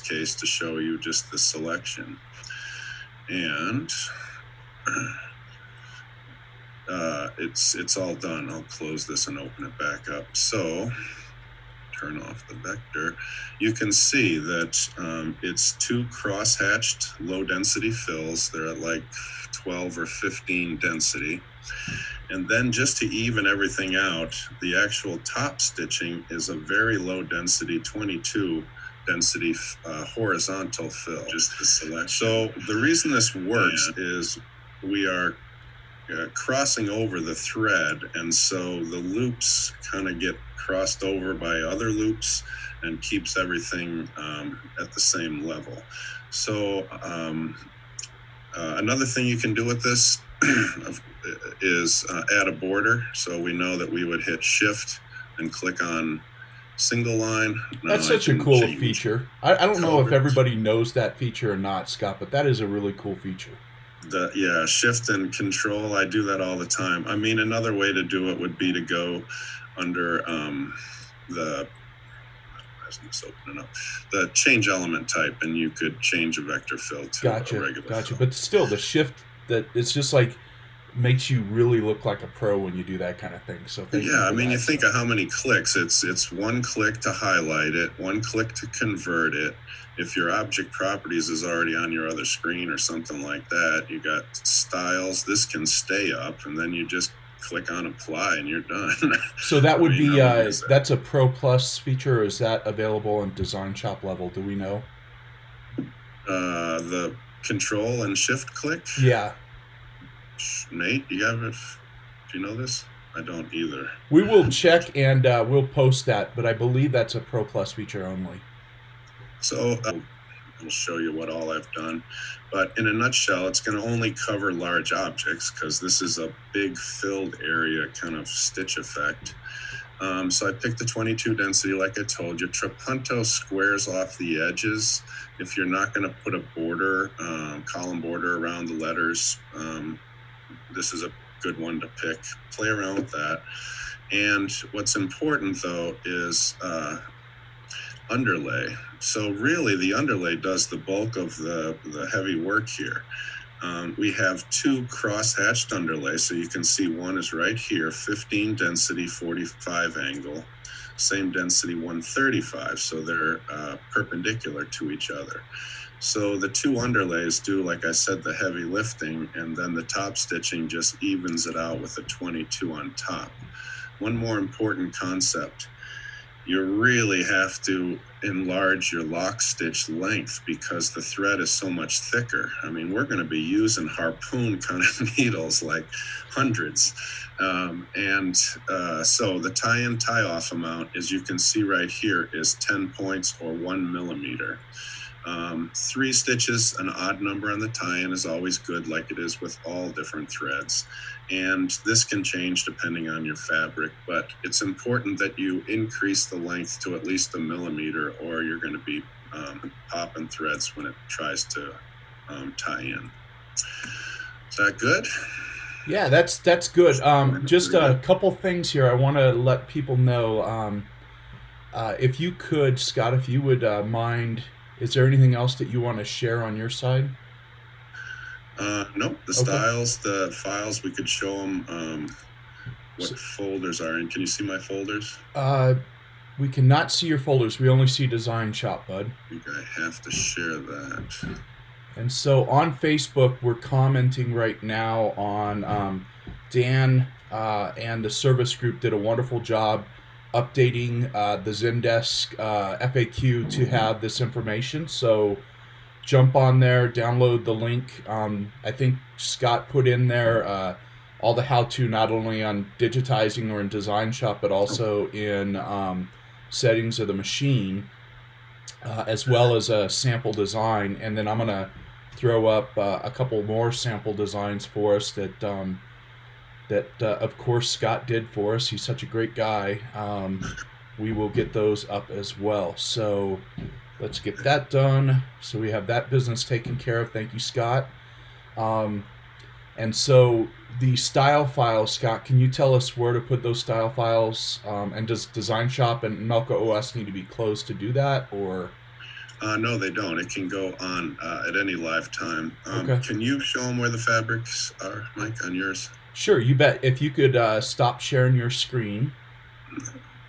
case to show you just the selection. And it's all done. I'll close this and open it back up. So turn off the vector. You can see that it's 2 cross-hatched low-density fills. They're at like 12 or 15 density. And then just to even everything out, the actual top stitching is a very low-density 22 density horizontal fill. Just the selection. So the reason this works is we are crossing over the thread, and so the loops kind of get crossed over by other loops and keeps everything at the same level. So another thing you can do with this is add a border. So we know that we would hit shift and click on single line. That's such a cool feature. I don't know if everybody knows that feature or not, Scott, but that is a really cool feature. Shift and control. I do that all the time. I mean, another way to do it would be to go under the change element type, and you could change a vector fill to a regular fill. But still, the shift, that it's just like makes you really look like a pro when you do that kind of thing. So I mean, you think of how many clicks. It's 1 click to highlight it, 1 click to convert it. If your object properties is already on your other screen or something like that, you got styles. This can stay up, and then you just click on apply and you're done. So that would be that's a Pro Plus feature, or is that available in Design Shop level? Do we know? The control and shift click? Yeah. Nate, do you know this? I don't either. We will check and we'll post that, but I believe that's a Pro Plus feature only. So I'll show you what all I've done. But in a nutshell, it's going to only cover large objects because this is a big filled area kind of stitch effect. So I picked the 22 density like I told you. Trapunto squares off the edges. If you're not going to put a border, column border around the letters, this is a good one to pick. Play around with that. And what's important, though, is underlay. So really, the underlay does the bulk of the heavy work here. We have 2 cross-hatched underlay, so you can see one is right here, 15 density, 45 angle, same density, 135, so they're perpendicular to each other. So the 2 underlays do, like I said, the heavy lifting, and then the top stitching just evens it out with a 22 on top. One more important concept. You really have to enlarge your lock stitch length because the thread is so much thicker. I mean, we're going to be using harpoon kind of needles, like hundreds. So the tie-in, tie-off amount, as you can see right here, is 10 points or 1 millimeter. 3 stitches, an odd number on the tie-in is always good, like it is with all different threads. And this can change depending on your fabric, but it's important that you increase the length to at least 1 millimeter, or you're going to be popping threads when it tries to tie in. Is that good? Yeah, that's good. Just a couple things here I want to let people know. If you could, Scott, if you would mind, is there anything else that you want to share on your side? Nope. The styles, the files, we could show them what folders are in. Can you see my folders? We cannot see your folders. We only see Design Shop, bud. I think I have to share that. And so on Facebook, we're commenting right now on Dan and the service group did a wonderful job updating the Zendesk FAQ to have this information. So jump on there, download the link. I think Scott put in there all the how-to, not only on digitizing or in Design Shop, but also in settings of the machine, as well as a sample design. And then I'm going to throw up a couple more sample designs for us that of course Scott did for us. He's such a great guy. We will get those up as well. So let's get that done. So we have that business taken care of. Thank you, Scott. And so the style files, Scott, can you tell us where to put those style files? And does Design Shop and Melco OS need to be closed to do that, or? No, they don't. It can go on at any live time. Okay. Can you show them where the fabrics are, Mike, on yours? Sure, you bet. If you could stop sharing your screen.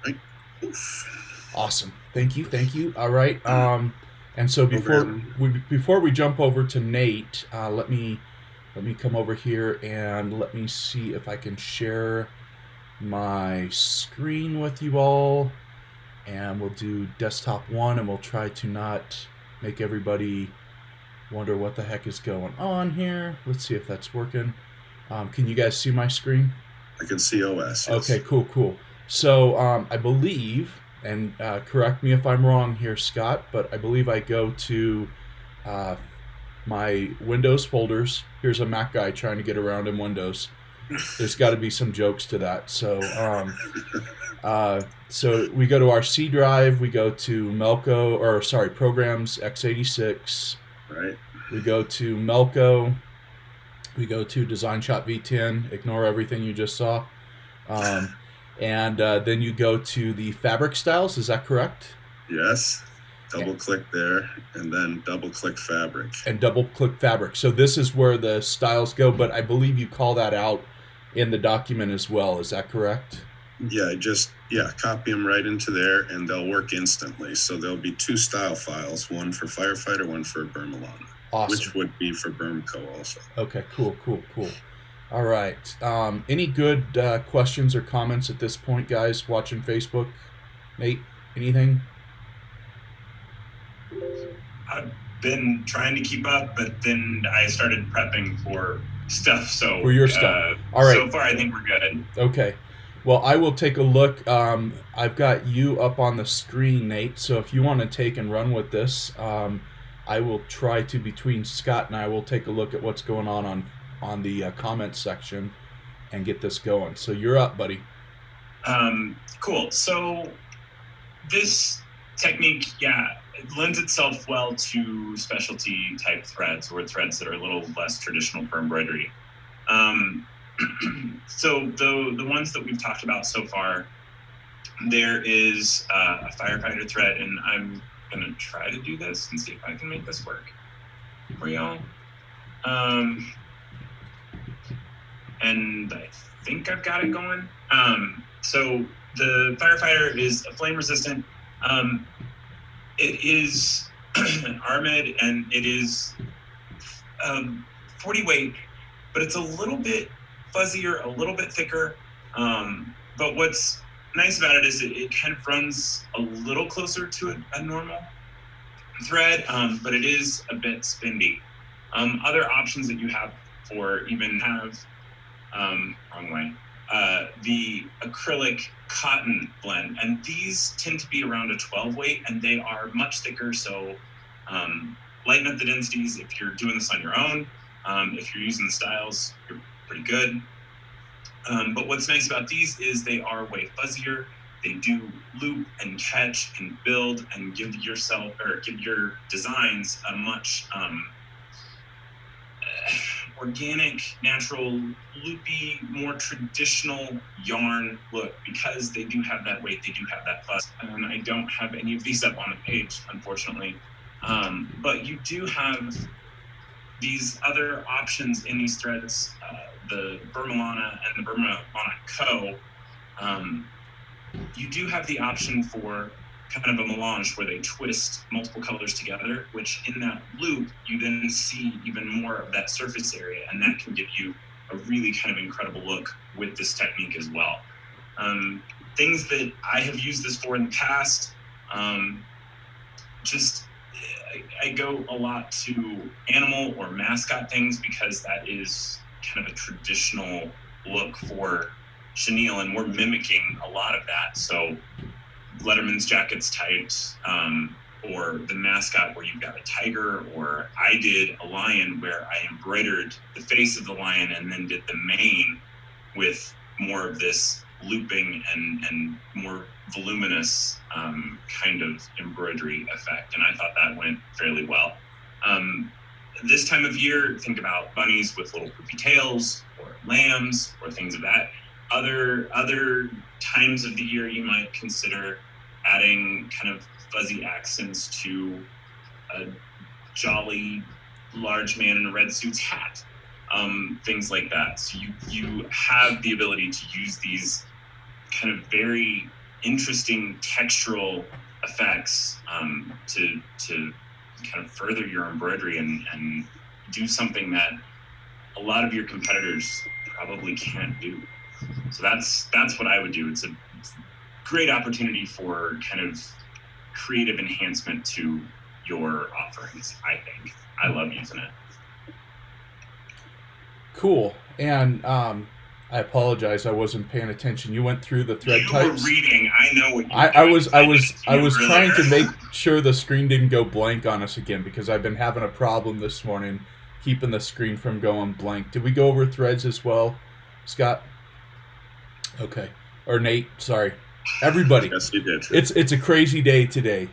Right. Oof. Awesome. Thank you. Thank you. All right. And so Program. before we jump over to Nate, let me come over here and let me see if I can share my screen with you all. And we'll do desktop 1, and we'll try to not make everybody wonder what the heck is going on here. Let's see if that's working. Can you guys see my screen? I can see OS. Yes. Okay, cool. So I believe, and correct me if I'm wrong here, Scott, but I believe I go to my Windows folders. Here's a Mac guy trying to get around in Windows. There's got to be some jokes to that. So so we go to our C drive. We go to Programs x86. Right. We go to Melco. We go to Design Shop V10. Ignore everything you just saw. And then you go to the fabric styles. Is that correct? Yes. Double click there, and then double click fabric. And double click fabric. So this is where the styles go, but I believe you call that out in the document as well. Is that correct? Yeah, copy them right into there, and they'll work instantly. So there'll be 2 style files, one for Firefighter, one for Bermalana. Awesome. Which would be for Bermco also. Okay, cool. All right. Any good questions or comments at this point, guys, watching Facebook? Nate, anything? I've been trying to keep up, but then I started prepping for stuff. So for your stuff. All right. So far, I think we're good. Okay. Well, I will take a look. I've got you up on the screen, Nate. So if you want to take and run with this, I will try to, between Scott and I, will take a look at what's going on the comments section and get this going. So you're up, buddy. Cool. So this technique, it lends itself well to specialty type threads, or threads that are a little less traditional for embroidery. So the ones that we've talked about so far, there is a Firefighter thread, and I'm going to try to do this and see if I can make this work for y'all. And I think I've got it going. So the Firefighter is a flame resistant. It is Armid, and it is 40 weight, but it's a little bit fuzzier, a little bit thicker. But what's nice about it is it kind of runs a little closer to a normal thread, but it is a bit spendy. Other options that you have the acrylic cotton blend, and these tend to be around a 12 weight, and they are much thicker, so lighten up the densities if you're doing this on your own. If you're using the styles, you're pretty good. But what's nice about these is they are way fuzzier. They do loop and catch and build and give your designs a much organic, natural, loopy, more traditional yarn look, because they do have that weight, they do have that fuzz. I don't have any of these up on the page, unfortunately. But you do have these other options in these threads, the Bermalana and the Bermalana Co. You do have the option for kind of a melange where they twist multiple colors together, which in that loop, you then see even more of that surface area, and that can give you a really kind of incredible look with this technique as well. Things that I have used this for in the past, I go a lot to animal or mascot things, because that is kind of a traditional look for chenille, and we're mimicking a lot of that. So Letterman's jackets type, or the mascot where you've got a tiger, or I did a lion where I embroidered the face of the lion and then did the mane with more of this looping and more voluminous kind of embroidery effect. And I thought that went fairly well. This time of year, think about bunnies with little poofy tails, or lambs, or things of that. Other times of the year, you might consider adding kind of fuzzy accents to a jolly large man in a red suit's hat, things like that. So you have the ability to use these kind of very interesting textural effects to kind of further your embroidery and do something that a lot of your competitors probably can't do. So that's what I would do. It's a great opportunity for kind of creative enhancement to your offerings, I think. I love using it. Cool. And I apologize, I wasn't paying attention. You went through the thread types. You were reading. I know what I was earlier. trying to make sure the screen didn't go blank on us again, because I've been having a problem this morning keeping the screen from going blank. Did we go over threads as well, Scott? Okay. Or Nate, sorry. Everybody. Yes, you did. It's a crazy day today.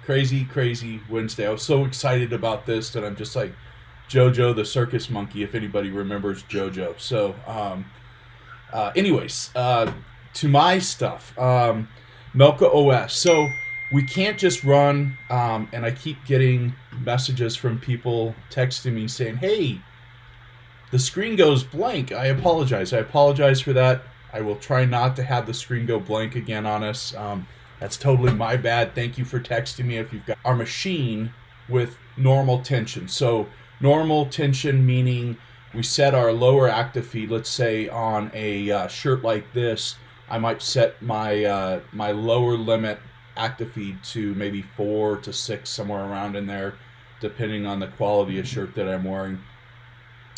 Crazy Wednesday. I was so excited about this that I'm just like JoJo the circus monkey, if anybody remembers JoJo. So anyways, to my stuff. Melco OS. So we can't just run, and I keep getting messages from people texting me saying, hey, the screen goes blank. I apologize for that. I will try not to have the screen go blank again on us. That's totally my bad. Thank you for texting me. If you've got our machine with normal tension. So normal tension meaning we set our lower active feed. Let's say on a shirt like this, I might set my my lower limit active feed to maybe 4 to 6, somewhere around in there, depending on the quality of shirt that I'm wearing.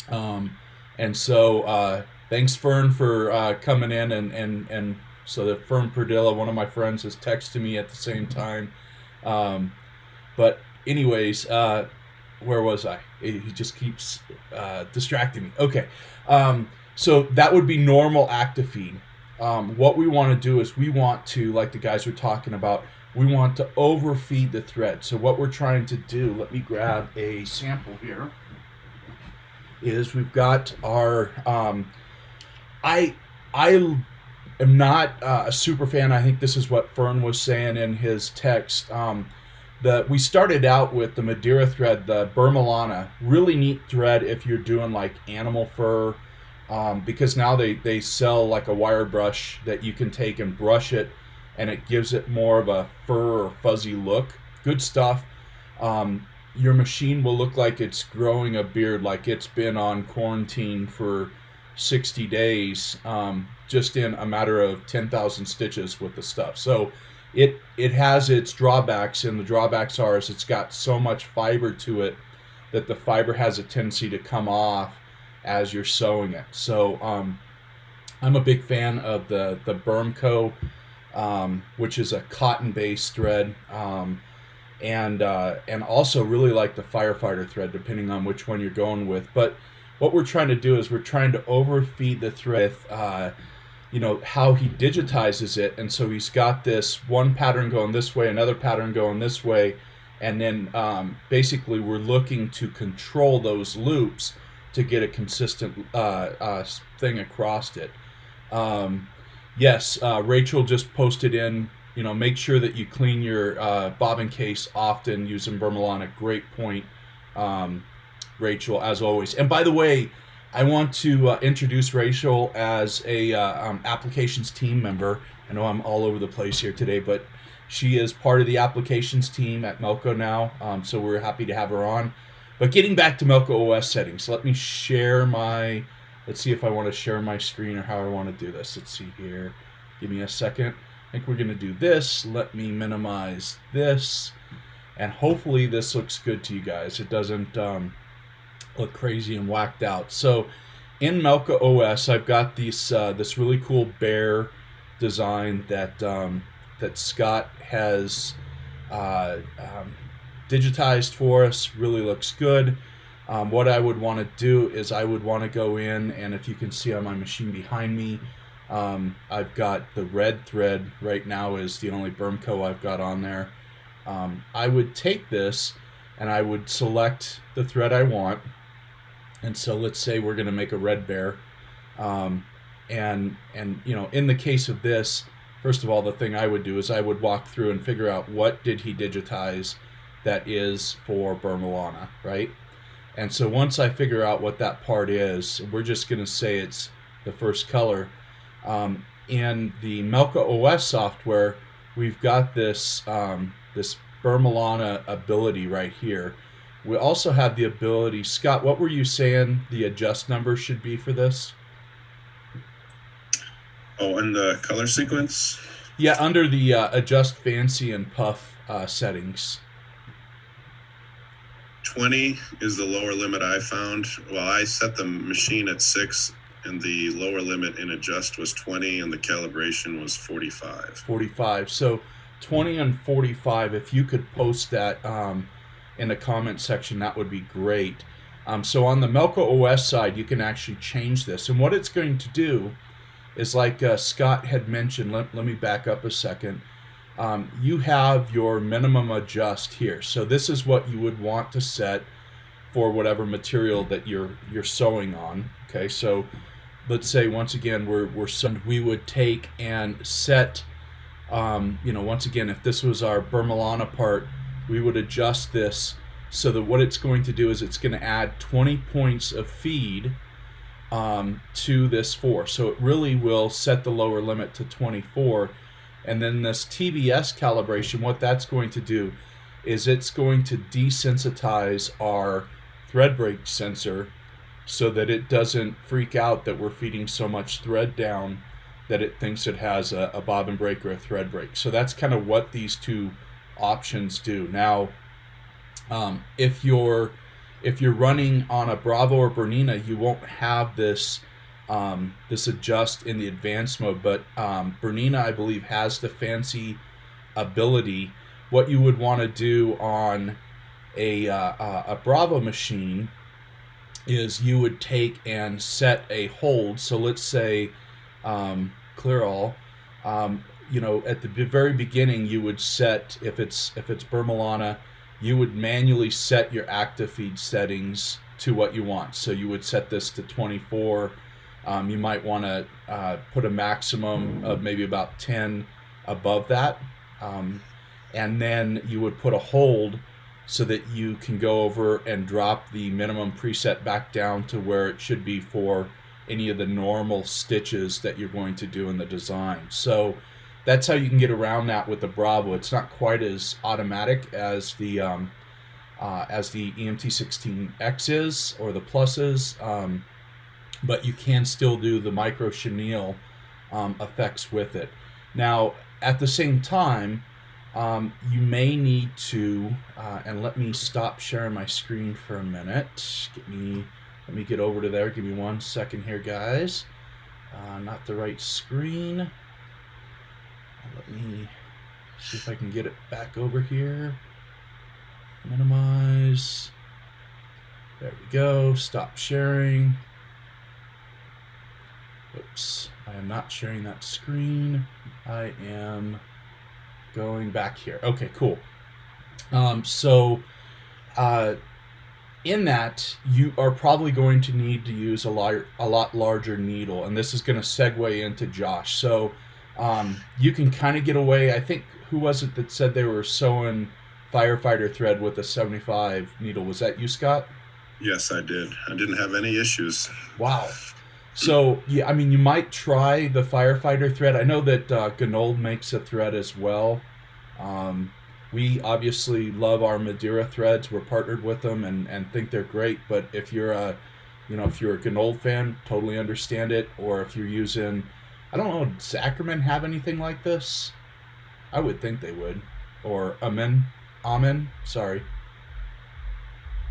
And so thanks, Fern, for coming in, and so that Fern Perdilla, one of my friends, is texting me at the same time. But anyways, where was I? He just keeps distracting me. Okay, so that would be normal active feed. What we want to do is we want to, like the guys were talking about, we want to overfeed the thread. So what we're trying to do, let me grab a sample here, is we've got our, I am not a super fan. I think this is what Fern was saying in his text. We started out with the Madeira thread, the Burmalana, really neat thread if you're doing like animal fur, because now they sell like a wire brush that you can take and brush it, and it gives it more of a fur or fuzzy look. Good stuff. Your machine will look like it's growing a beard, like it's been on quarantine for 60 days, just in a matter of 10,000 stitches with the stuff. So it has its drawbacks, and the drawbacks are is it's got so much fiber to it that the fiber has a tendency to come off as you're sewing it. So I'm a big fan of the Bermco, which is a cotton-based thread, and also really like the Firefighter thread, depending on which one you're going with. But what we're trying to do is we're trying to overfeed the thread with, how he digitizes it. And so he's got this one pattern going this way, another pattern going this way, and then basically we're looking to control those loops to get a consistent thing across it. Yes, Rachel just posted in, make sure that you clean your bobbin case often using Burmalana. Great point, Rachel, as always. And by the way, I want to introduce Rachel as a applications team member. I know I'm all over the place here today, but she is part of the applications team at Melco now, so we're happy to have her on. But getting back to Melco OS settings, let me share let's see if I want to share my screen or how I want to do this. Let's see here. Give me a second. I think we're going to do this. Let me minimize this, and hopefully this looks good to you guys. It doesn't look crazy and whacked out. So in Melco OS, I've got this really cool bear design that Scott has digitized for us. Really looks good. What I would want to do is I would want to go in, and if you can see on my machine behind me, I've got the red thread right now is the only Bermco I've got on there. I would take this and I would select the thread I want. And so let's say we're going to make a red bear. And in the case of this, first of all, the thing I would do is I would walk through and figure out what did he digitize, that is for Burmalana, right? And so once I figure out what that part is, we're just going to say it's the first color. In the Melco OS software, we've got this this Burmalana ability right here. We also have the ability, Scott, what were you saying the adjust number should be for this? Oh, and the color sequence? Yeah, under the adjust fancy and puff settings. 20 is the lower limit I found. Well, I set the machine at 6, and the lower limit in adjust was 20, and the calibration was 45. 45. So 20 and 45, if you could post that in the comment section, that would be great. So on the Melco OS side, you can actually change this. And what it's going to do is, like Scott had mentioned, let me back up a second. You have your minimum adjust here. So this is what you would want to set for whatever material that you're sewing on. Okay, so let's say once again we would take and set, once again, if this was our Burmalana part, we would adjust this so that what it's going to do is it's going to add 20 points of feed to this 4. So it really will set the lower limit to 24. And then this TBS calibration, what that's going to do is it's going to desensitize our thread break sensor so that it doesn't freak out that we're feeding so much thread down that it thinks it has a bobbin break or a thread break. So that's kind of what these two options do. Now, if you're running on a Bravo or Bernina, you won't have this adjust in the advanced mode, but Bernina, I believe, has the fancy ability. What you would want to do on a Bravo machine is you would take and set a hold. So let's say clear all. At the very beginning, you would set, if it's Burmalana, you would manually set your active feed settings to what you want. So you would set this to 24. You might want to put a maximum of maybe about 10 above that. And then you would put a hold so that you can go over and drop the minimum preset back down to where it should be for any of the normal stitches that you're going to do in the design. So that's how you can get around that with the Bravo. It's not quite as automatic as the EMT16X is or the Plus is, but you can still do the micro chenille effects with it. Now, at the same time, you may need to, and let me stop sharing my screen for a minute. Let me get over to there. Give me 1 second here, guys. Not the right screen. Let me see if I can get it back over here. Minimize. There we go. Stop sharing. Oops. I am not sharing that screen. I am going back here. Okay, cool. In that, you are probably going to need to use a lot larger needle, and this is going to segue into Josh. So you can kind of get away. I think, who was it that said they were sewing firefighter thread with a 75 needle? Was that you, Scott? Yes, I did. I didn't have any issues. Wow. So, yeah, I mean, you might try the firefighter thread. I know that Ganold makes a thread as well. We obviously love our Madeira threads. We're partnered with them and think they're great. But if you're a Ganold fan, totally understand it. Or if you're using, I don't know, does Ackerman have anything like this? I would think they would. Or Amen, sorry.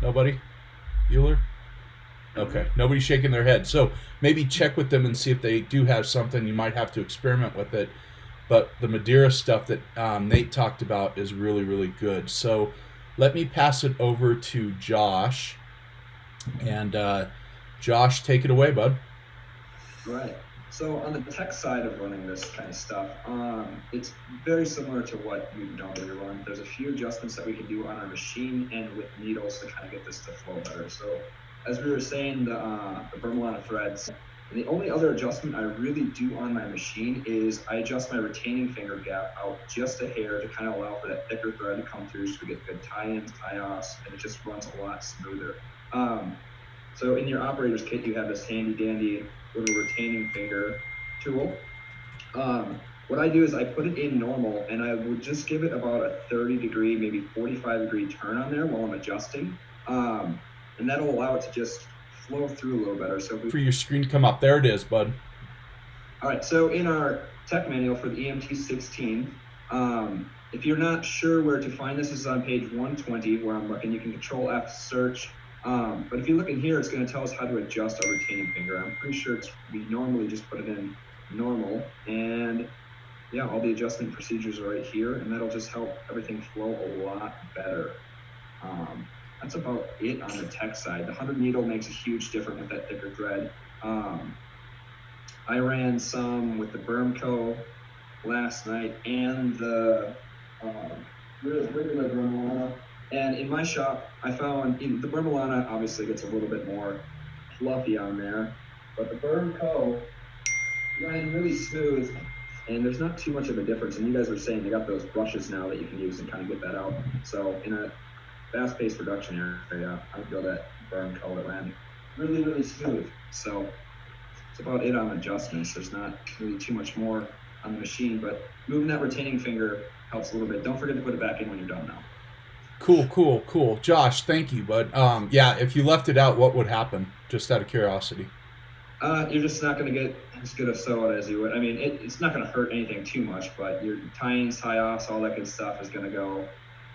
Nobody? Bueller? Okay, nobody's shaking their head. So maybe check with them and see if they do have something. You might have to experiment with it. But the Madeira stuff that Nate talked about is really, really good. So let me pass it over to Josh. And Josh, take it away, bud. Right. So on the tech side of running this kind of stuff, it's very similar to what you normally run. There's a few adjustments that we can do on our machine and with needles to kind of get this to flow better. So as we were saying, the Burmalana threads, And the only other adjustment I really do on my machine is I adjust my retaining finger gap out just a hair to kind of allow for that thicker thread to come through so we get good tie-ins, tie-offs, and it just runs a lot smoother. So in your operator's kit, you have this handy dandy little retaining finger tool. What I do is I put it in normal, and I would just give it about a 30-degree, maybe 45-degree turn on there while I'm adjusting. And that'll allow it to just flow through a little better. So for your screen to come up. There it is, bud. All right, so in our tech manual for the EMT16, if you're not sure where to find this is on page 120 where I'm looking. You can control F search. But if you look in here, it's going to tell us how to adjust our retaining finger. I'm pretty sure we normally just put it in normal, and yeah, all the adjustment procedures are right here, and that'll just help everything flow a lot better. That's about it on the tech side. The 100 needle makes a huge difference with that thicker thread. I ran some with the Bermco last night and the regular Bermolana. And in my shop, I found the Bermolana obviously gets a little bit more fluffy on there, but the Bermco ran really smooth, and there's not too much of a difference. And you guys were saying they got those brushes now that you can use and kind of get that out. So in a fast-paced production area, I would go that Bermco that ran really, really smooth. So that's about it on adjustments. There's not really too much more on the machine, but moving that retaining finger helps a little bit. Don't forget to put it back in when you're done now. Cool. Josh, thank you. But yeah, if you left it out, what would happen? Just out of curiosity. You're just not going to get as good a sew as you would. I mean, it's not going to hurt anything too much, but your tie-ins, tie-offs, all that good stuff is going to go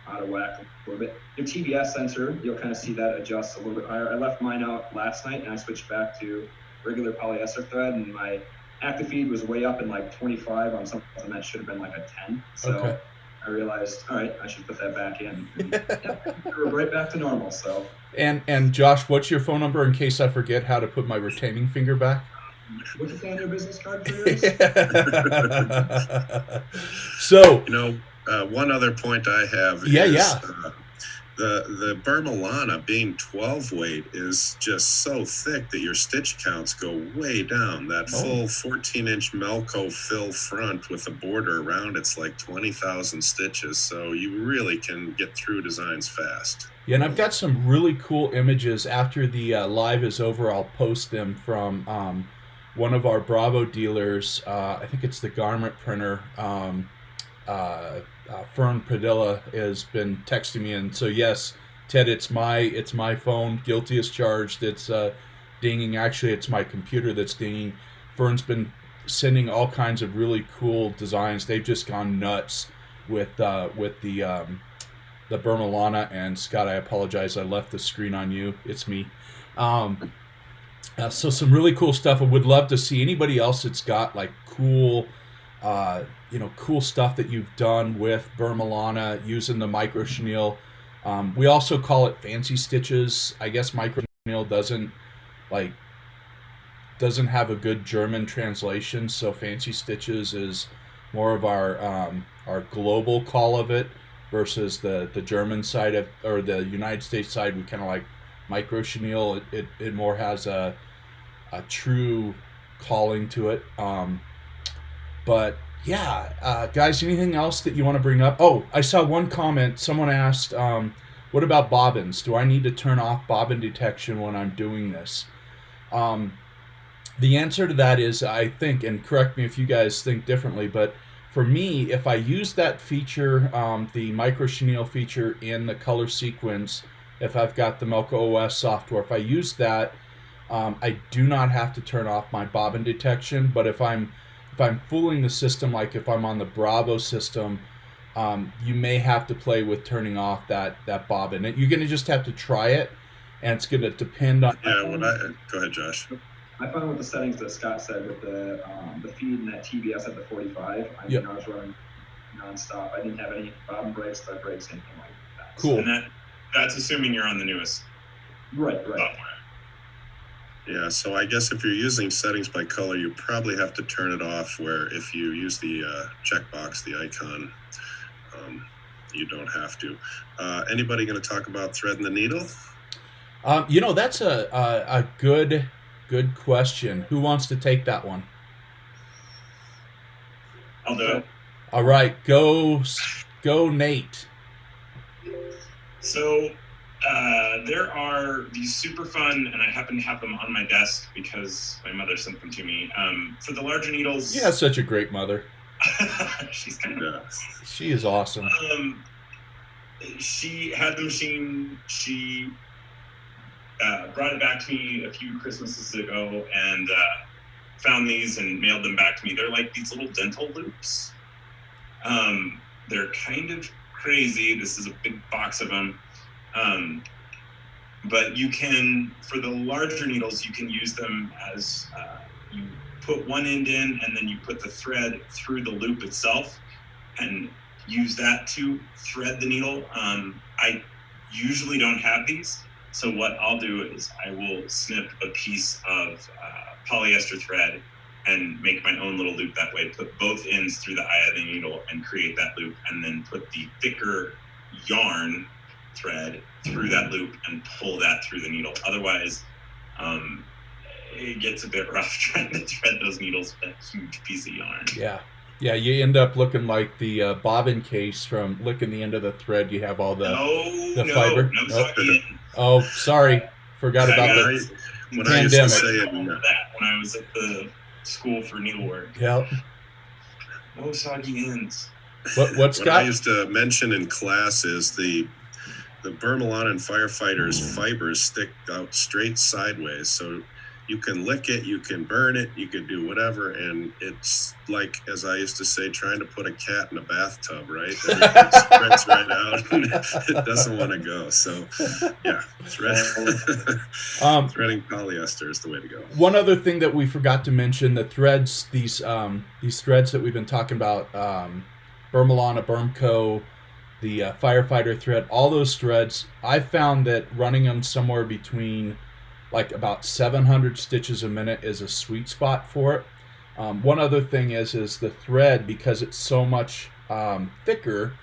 out of whack a little bit. Your TBS sensor, you'll kind of see that adjust a little bit higher. I left mine out last night, and I switched back to regular polyester thread, and my active feed was way up in like 25 on something that should have been like a 10. So okay. I realized, all right, I should put that back in. And, yeah, we're right back to normal. So. And Josh, what's your phone number in case I forget how to put my retaining finger back? What's it say on your business card for yours? So, one other point I have is the Bermolana being 12 weight is just so thick that your stitch counts go way down. That full 14-inch Melco fill front with a border around it's like 20,000 stitches, so you really can get through designs fast. Yeah, and I've got some really cool images after the live is over. I'll post them from one of our Bravo dealers. I think it's the garment printer. Fern Padilla has been texting me, and so yes, Ted, it's my phone. Guilty as charged. It's dinging. Actually, it's my computer that's dinging. Fern's been sending all kinds of really cool designs. They've just gone nuts with the Bermolana. And Scott, I apologize. I left the screen on you. It's me. So some really cool stuff. I would love to see anybody else that's got like cool stuff that you've done with Bermolana using the micro chenille. We also call it fancy stitches. I guess micro chenille doesn't have a good German translation, so fancy stitches is more of our global call of it versus the German side of, or the United States side. We kind of like micro chenille. It more has a true calling to it. But yeah, guys, anything else that you want to bring up? Oh, I saw one comment. Someone asked, what about bobbins? Do I need to turn off bobbin detection when I'm doing this? The answer to that is, I think, and correct me if you guys think differently, but for me, if I use that feature, the micro chenille feature in the color sequence, if I've got the Melco OS software, if I use that, I do not have to turn off my bobbin detection. But if I'm fooling the system, like if I'm on the Bravo system, you may have to play with turning off that bobbin. You're going to just have to try it, and it's going to depend on. Yeah, go ahead, Josh. I found with the settings that Scott said with the feed and that TBS at the 45, I mean, I was running nonstop. I didn't have any bobbin breaks, thread breaks, anything like that. Cool. And that's assuming you're on the newest software. Yeah, so I guess if you're using settings by color, you probably have to turn it off, where if you use the checkbox, the icon, you don't have to. Anybody going to talk about thread and the needle? That's a good Good question. Who wants to take that one? I'll do it. All right, go Nate. So there are these super fun, and I happen to have them on my desk because my mother sent them to me. For the larger needles. You have such a great mother. She's kind of. She is awesome. She had the machine. She brought it back to me a few Christmases ago, and found these and mailed them back to me. They're like these little dental loops. They're kind of crazy. This is a big box of them. But you can, for the larger needles, you can use them as you put one end in, and then you put the thread through the loop itself and use that to thread the needle. I usually don't have these. So what I'll do is I will snip a piece of polyester thread and make my own little loop that way, put both ends through the eye of the needle and create that loop, and then put the thicker yarn thread through that loop and pull that through the needle. Otherwise, it gets a bit rough trying to thread those needles with a huge piece of yarn. Yeah, you end up looking like the bobbin case from licking the end of the thread. You have all the fiber. No soggy ends. Oh, sorry. Forgot about the when pandemic. I used to say that when I was at the school for needlework. Yep. No soggy ends. What Scott? I used to mention in class is the Vermilon and Firefighters fibers stick out straight sideways, so you can lick it, you can burn it, you can do whatever, and it's like, as I used to say, trying to put a cat in a bathtub, right? It spreads right out, and it doesn't want to go. So, yeah, threading polyester is the way to go. One other thing that we forgot to mention: the threads, these threads that we've been talking about, Vermilon, Bermco, the firefighter thread, all those threads, I found that running them somewhere between like about 700 stitches a minute is a sweet spot for it. One other thing is the thread, because it's so much thicker,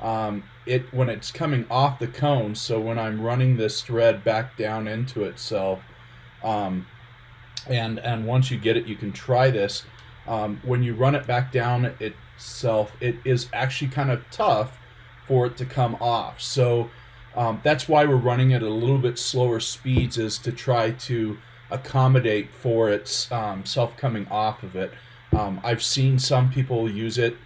when it's coming off the cone, so when I'm running this thread back down into itself, and once you get it, you can try this. When you run it back down itself, it is actually kind of tough for it to come off. So that's why we're running at a little bit slower speeds, is to try to accommodate for its self coming off of it. I've seen some people use it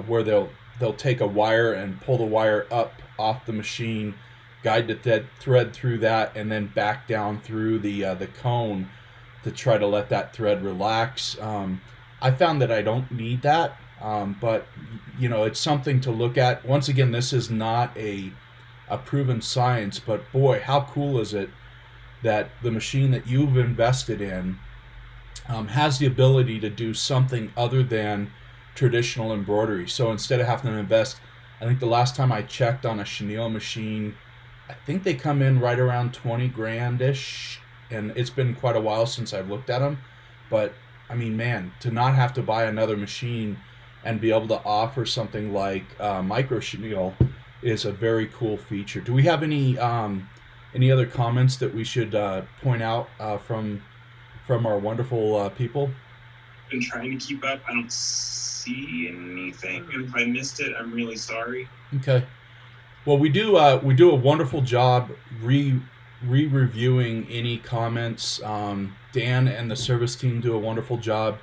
where they'll take a wire and pull the wire up off the machine, guide the thread through that, and then back down through the cone to try to let that thread relax. I found that I don't need that, but it's something to look at. Once again, this is not a proven science, but boy, how cool is it that the machine that you've invested in has the ability to do something other than traditional embroidery. So instead of having to invest, I think the last time I checked on a chenille machine, I think they come in right around 20 grand-ish, and it's been quite a while since I've looked at them. But I mean, man, to not have to buy another machine and be able to offer something like micro chenille is a very cool feature. Do we have any other comments that we should point out from our wonderful people? Been trying to keep up. I don't see anything, and if I missed it, I'm really sorry. Okay. Well, we do a wonderful job reviewing any comments. Dan and the service team do a wonderful job.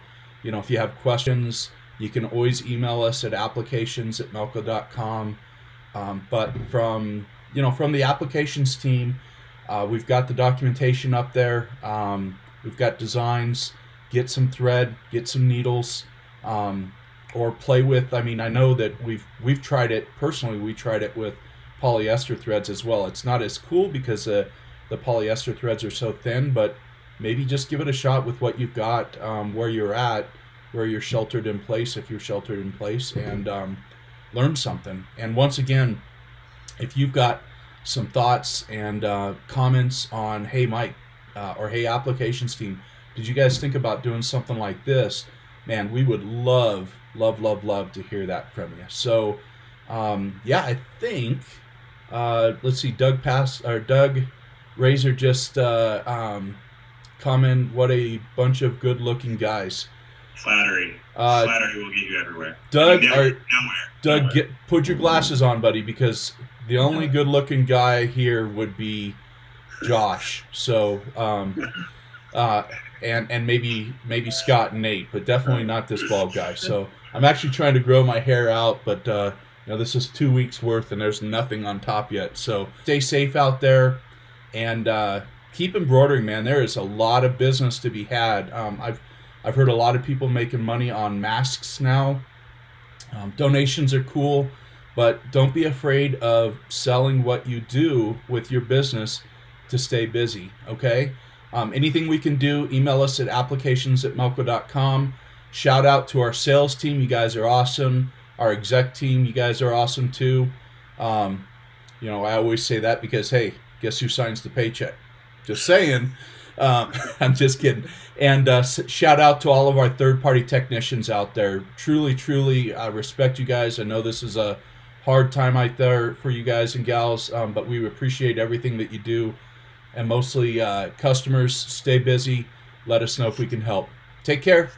If you have questions, you can always email us at applications@melco.com. But from the applications team, we've got the documentation up there. We've got designs. Get some thread, get some needles, or play with. I mean, I know that we've tried it personally. We tried it with polyester threads as well. It's not as cool because the polyester threads are so thin, but maybe just give it a shot with what you've got, where you're at, where you're sheltered in place, if you're sheltered in place, and learn something. And once again, if you've got some thoughts and comments on, hey Mike, or hey applications team, did you guys think about doing something like this? Man, we would love to hear that from you. So I think let's see, Doug Razor just comment, what a bunch of good-looking guys. Flattery will get you everywhere. Doug, Nowhere. put your glasses on, buddy, because the only good-looking guy here would be Josh. So, and maybe Scott and Nate, but definitely not this bald guy. So I'm actually trying to grow my hair out, but this is 2 weeks worth, and there's nothing on top yet. So stay safe out there, and keep embroidering, man. There is a lot of business to be had. I've heard a lot of people making money on masks now. Donations are cool, but don't be afraid of selling what you do with your business to stay busy, okay? Anything we can do, email us at applications@melco.com. Shout out to our sales team. You guys are awesome. Our exec team, you guys are awesome too. I always say that because, hey, guess who signs the paycheck? Just saying. I'm just kidding. And shout out to all of our third-party technicians out there. Truly, truly, I respect you guys. I know this is a hard time out there for you guys and gals, but we appreciate everything that you do. And mostly, customers, stay busy. Let us know if we can help. Take care.